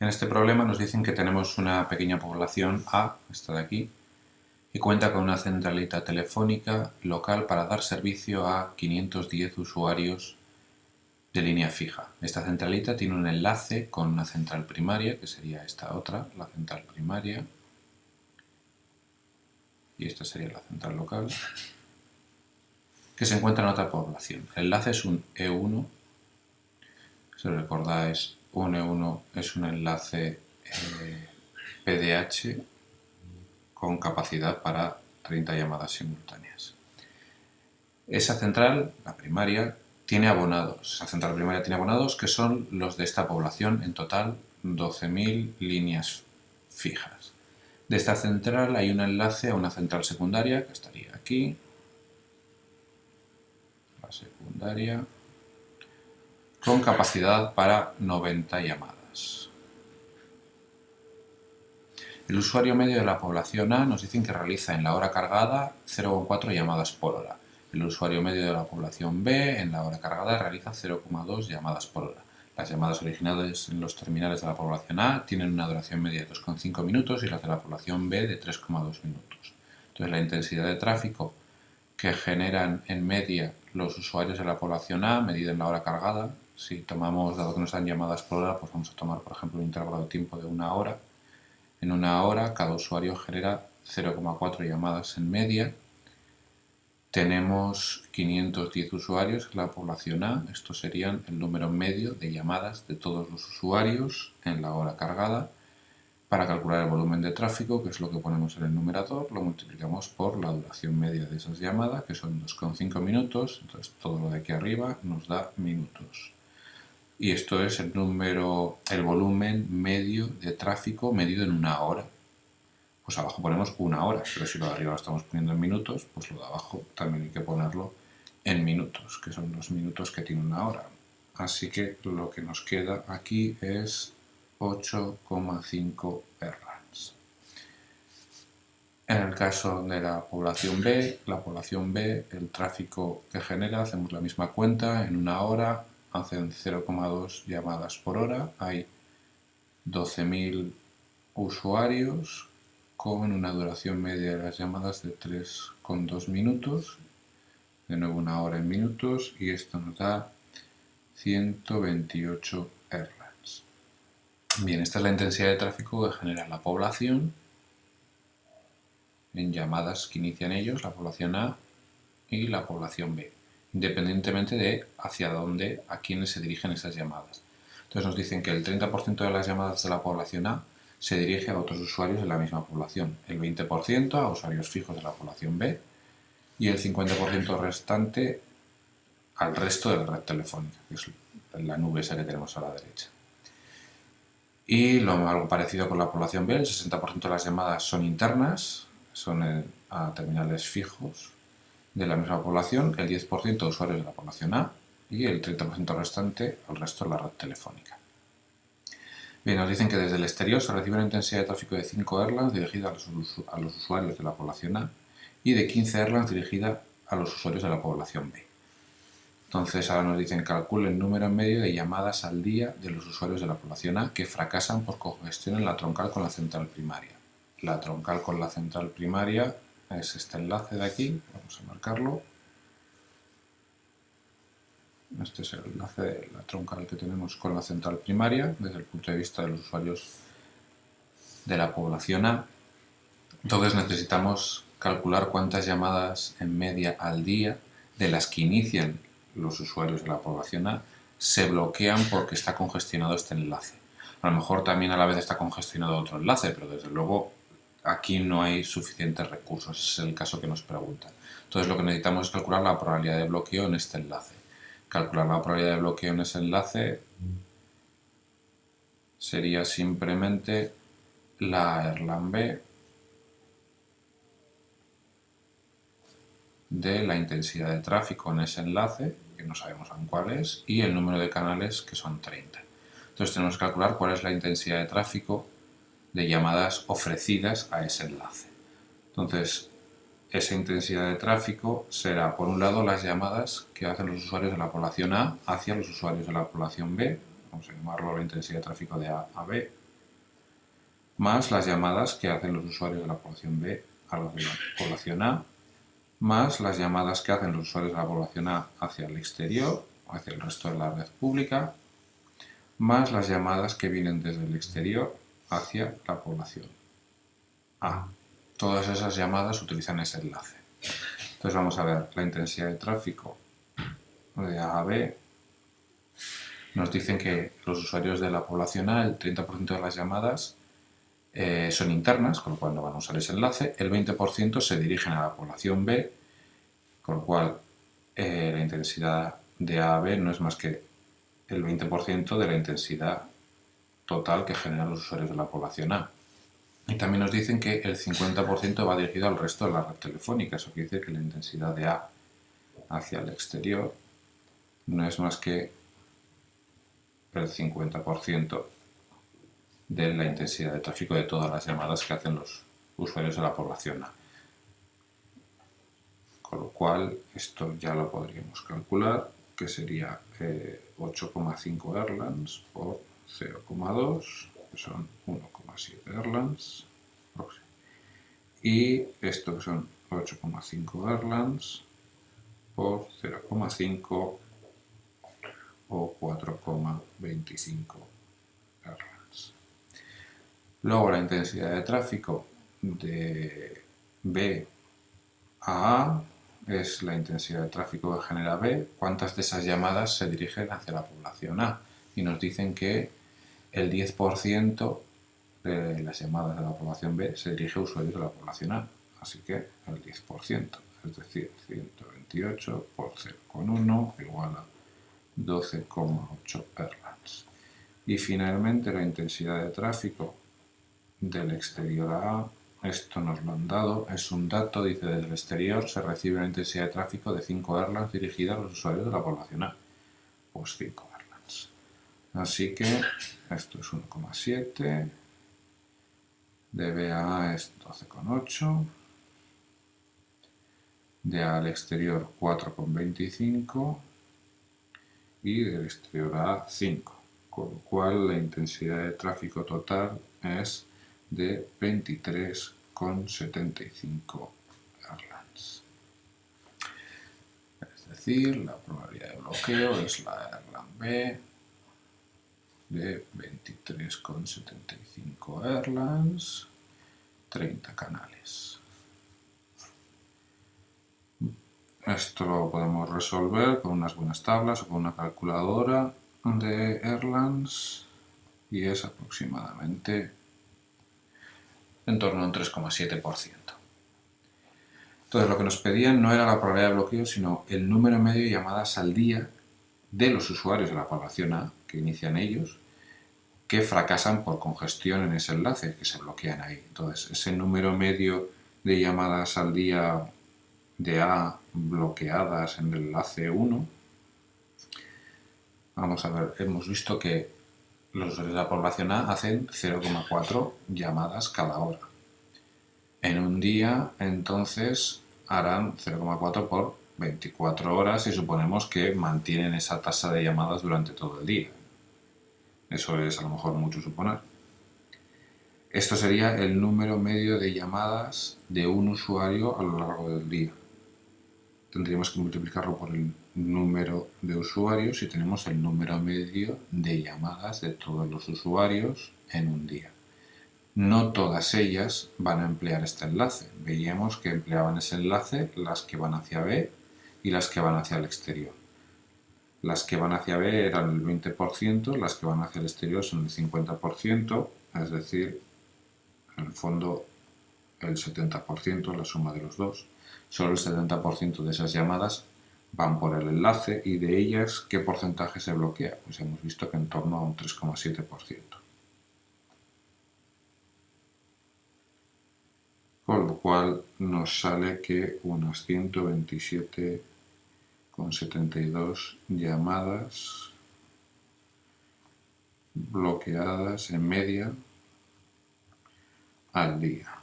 En este problema nos dicen que tenemos una pequeña población A, esta de aquí, y cuenta con una centralita telefónica local para dar servicio a 510 usuarios de línea fija. Esta centralita tiene un enlace con una central primaria, que sería esta otra, la central primaria, y esta sería la central local, que se encuentra en otra población. El enlace es un E1, si recordáis, un E1 es un enlace PDH con capacidad para 30 llamadas simultáneas. Esa central, la primaria, tiene abonados. Esa central primaria tiene abonados que son los de esta población, en total 12.000 líneas fijas. De esta central hay un enlace a una central secundaria, que estaría aquí, la secundaria, con capacidad para 90 llamadas. El usuario medio de la población A nos dicen que realiza en la hora cargada 0,4 llamadas por hora. El usuario medio de la población B en la hora cargada realiza 0,2 llamadas por hora. Las llamadas originales en los terminales de la población A tienen una duración media de 2,5 minutos y las de la población B de 3,2 minutos. Entonces la intensidad de tráfico que generan en media los usuarios de la población A, medida en la hora cargada, si tomamos, dado que nos dan llamadas por hora, pues vamos a tomar por ejemplo un intervalo de tiempo de una hora. En una hora cada usuario genera 0,4 llamadas en media. Tenemos 510 usuarios en la población A. Estos serían el número medio de llamadas de todos los usuarios en la hora cargada. Para calcular el volumen de tráfico, que es lo que ponemos en el numerador, lo multiplicamos por la duración media de esas llamadas, que son 2,5 minutos. Entonces todo lo de aquí arriba nos da minutos. Y esto es el volumen medio de tráfico medido en una hora. Pues abajo ponemos una hora, pero si lo de arriba lo estamos poniendo en minutos, pues lo de abajo también hay que ponerlo en minutos, que son los minutos que tiene una hora. Así que lo que nos queda aquí es 8,5 errands. En el caso de la población B, el tráfico que genera, hacemos la misma cuenta, en una hora hacen 0,2 llamadas por hora, hay 12.000 usuarios con una duración media de las llamadas de 3,2 minutos, de nuevo una hora en minutos, y esto nos da 128 errands. Bien, esta es la intensidad de tráfico que genera la población en llamadas que inician ellos, la población A y la población B, independientemente de hacia dónde, a quiénes se dirigen esas llamadas. Entonces nos dicen que el 30% de las llamadas de la población A se dirige a otros usuarios de la misma población, el 20% a usuarios fijos de la población B y el 50% restante al resto de la red telefónica, que es la nube esa que tenemos a la derecha. Y algo parecido con la población B, el 60% de las llamadas son internas, son a terminales fijos de la misma población, el 10% usuarios de la población A y el 30% restante al resto de la red telefónica. Bien, nos dicen que desde el exterior se recibe una intensidad de tráfico de 5 erlands dirigida a los usuarios de la población A y de 15 erlands dirigida a los usuarios de la población B. Entonces ahora nos dicen calcule el número en medio de llamadas al día de los usuarios de la población A que fracasan por congestión en la troncal con la central primaria. La troncal con la central primaria es este enlace de aquí, vamos a marcarlo. Este es el enlace de la troncal que tenemos con la central primaria desde el punto de vista de los usuarios de la población A. Entonces necesitamos calcular cuántas llamadas en media al día de las que inician los usuarios de la población A se bloquean porque está congestionado este enlace. A lo mejor también a la vez está congestionado otro enlace, pero desde luego aquí no hay suficientes recursos, ese es el caso que nos preguntan. Entonces lo que necesitamos es calcular la probabilidad de bloqueo en este enlace. Calcular la probabilidad de bloqueo en ese enlace sería simplemente la erlang B de la intensidad de tráfico en ese enlace, que no sabemos aún cuál es, y el número de canales, que son 30. Entonces tenemos que calcular cuál es la intensidad de tráfico de llamadas ofrecidas a ese enlace. Entonces, esa intensidad de tráfico será, por un lado, las llamadas que hacen los usuarios de la población A hacia los usuarios de la población B. Vamos a llamarlo la intensidad de tráfico de A a B. más las llamadas que hacen los usuarios de la población B a los de la población A, más las llamadas que hacen los usuarios de la población A hacia el exterior, hacia el resto de la red pública, más las llamadas que vienen desde el exterior hacia la población A. Todas esas llamadas utilizan ese enlace. Entonces vamos a ver la intensidad de tráfico de A a B. Nos dicen que los usuarios de la población A, el 30% de las llamadas son internas, con lo cual no van a usar ese enlace. El 20% se dirigen a la población B, con lo cual la intensidad de A a B no es más que el 20% de la intensidad total que generan los usuarios de la población A. Y también nos dicen que el 50% va dirigido al resto de la red telefónica. Eso quiere decir que la intensidad de A hacia el exterior no es más que el 50% de la intensidad de tráfico de todas las llamadas que hacen los usuarios de la población A. Con lo cual, esto ya lo podríamos calcular, que sería 8,5 Erlands por 0,2, que son 1,7 Erlands. Y esto que son 8,5 Erlands por 0,5 o 4,25 Erlands. Luego la intensidad de tráfico de B a A es la intensidad de tráfico que genera B, cuántas de esas llamadas se dirigen hacia la población A. Y nos dicen que el 10% de las llamadas de la población B se dirige a usuarios de la población A. Así que el 10%, es decir, 128 por 0,1 igual a 12,8 Erlands. Y finalmente la intensidad de tráfico del exterior a A, esto nos lo han dado, es un dato, dice desde el exterior se recibe una intensidad de tráfico de 5 Erlands dirigida a los usuarios de la población A, pues 5 Erlands. Así que esto es 1,7, de B a A es 12,8, de A al exterior 4,25 y del exterior a A 5, con lo cual la intensidad de tráfico total es de 23,75 Erlands. Es decir, la probabilidad de bloqueo es la Erlang B de 23,75 Erlands, 30 canales. Esto lo podemos resolver con unas buenas tablas o con una calculadora de Erlands y es aproximadamente en torno a un 3,7%. Entonces lo que nos pedían no era la probabilidad de bloqueo, sino el número medio de llamadas al día de los usuarios de la población A, que inician ellos, que fracasan por congestión en ese enlace, que se bloquean ahí. Entonces ese número medio de llamadas al día de A bloqueadas en el enlace 1, vamos a ver, hemos visto que los usuarios de la población A hacen 0,4 llamadas cada hora. En un día, entonces, harán 0,4 por 24 horas y suponemos que mantienen esa tasa de llamadas durante todo el día. Eso es a lo mejor mucho suponer. Esto sería el número medio de llamadas de un usuario a lo largo del día. Tendríamos que multiplicarlo por el número de usuarios y tenemos el número medio de llamadas de todos los usuarios en un día. No todas ellas van a emplear este enlace. Veíamos que empleaban ese enlace las que van hacia B y las que van hacia el exterior. Las que van hacia B eran el 20%, las que van hacia el exterior son el 50%, es decir, en el fondo el 70%, la suma de los dos. Solo el 70% de esas llamadas van por el enlace y de ellas, ¿qué porcentaje se bloquea? Pues hemos visto que en torno a un 3,7%. Con lo cual nos sale que unas 127,72 llamadas bloqueadas en media al día.